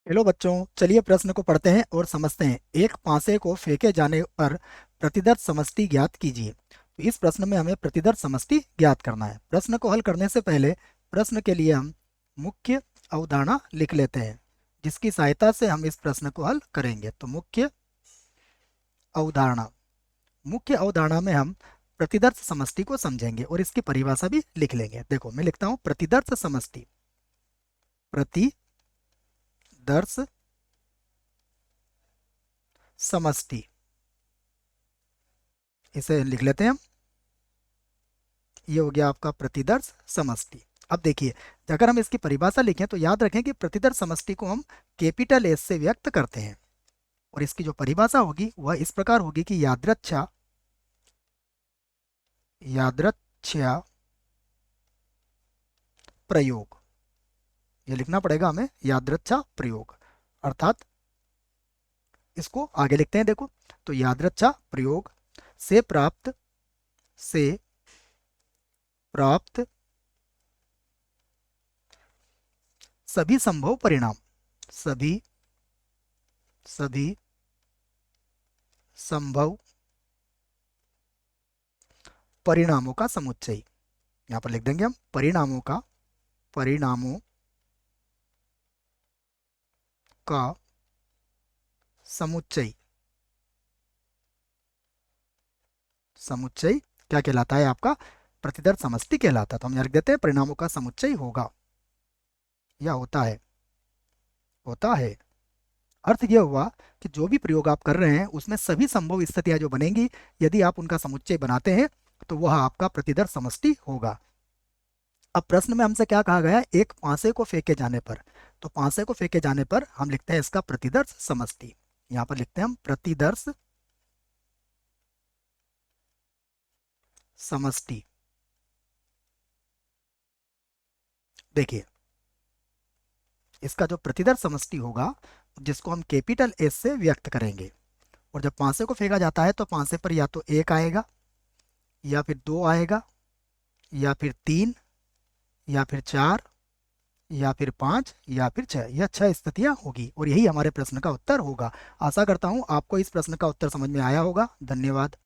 Hello बच्चों, चलिए प्रश्न को पढ़ते हैं और समझते हैं। एक पासे को फेंके जाने पर प्रतिदर्श समष्टि ज्ञात कीजिए। तो इस प्रश्न में हमें प्रतिदर्श समष्टि ज्ञात करना है। प्रश्न को हल करने से पहले प्रश्न के लिए हम मुख्य अवधारणा लिख लेते हैं, जिसकी सहायता से हम इस प्रश्न को हल करेंगे। तो अवधारणा मुख्य अवधारणा में हम प्रतिदर्श समष्टि को समझेंगे और इसकी परिभाषा भी लिख लेंगे। देखो, मैं लिखता हूँ प्रतिदर्श समष्टि। प्रतिदर्श समष्टि, इसे लिख लेते हैं हम। ये हो गया आपका प्रतिदर्श समष्टि। अब देखिए, अगर हम इसकी परिभाषा लिखें तो याद रखें कि प्रतिदर्श समष्टि को हम कैपिटल एस से व्यक्त करते हैं। और इसकी जो परिभाषा होगी वह इस प्रकार होगी कि यादृच्छा यादृच्छा प्रयोग। ये लिखना पड़ेगा हमें, यादृच्छा प्रयोग। अर्थात इसको आगे लिखते हैं। देखो, तो यादृच्छा प्रयोग से प्राप्त सभी संभव परिणाम, सभी सभी संभव परिणामों का समुच्चय। यहाँ पर लिख देंगे हम परिणामों का समुच्चय। समुच्चय क्या कहलाता है? आपका प्रतिदर्श समष्टि कहलाता है। तो हम यहाँ लिख देते हैं परिणामों का समुच्चय होगा या होता है। अर्थ यह हुआ कि जो भी प्रयोग आप कर रहे हैं उसमें सभी संभव स्थितियां जो बनेंगी, यदि आप उनका समुच्चय बनाते हैं तो वह आपका प्रतिदर्श समष्टि होगा। अब प्रश्न में हमसे क्या कहा गया है? एक पासे को फेंके जाने पर। तो पासे को फेंके जाने पर हम लिखते हैं इसका प्रतिदर्श समष्टि। यहां पर लिखते हैं हम प्रतिदर्श समष्टि। देखिए, इसका जो प्रतिदर्श समष्टि होगा, जिसको हम कैपिटल एस से व्यक्त करेंगे। और जब पासे को फेंका जाता है तो पासे पर या तो एक आएगा, या फिर दो आएगा, या फिर तीन, या फिर चार, या फिर पाँच, या फिर छह। यह छह स्थितियां होगी और यही हमारे प्रश्न का उत्तर होगा। आशा करता हूं आपको इस प्रश्न का उत्तर समझ में आया होगा। धन्यवाद।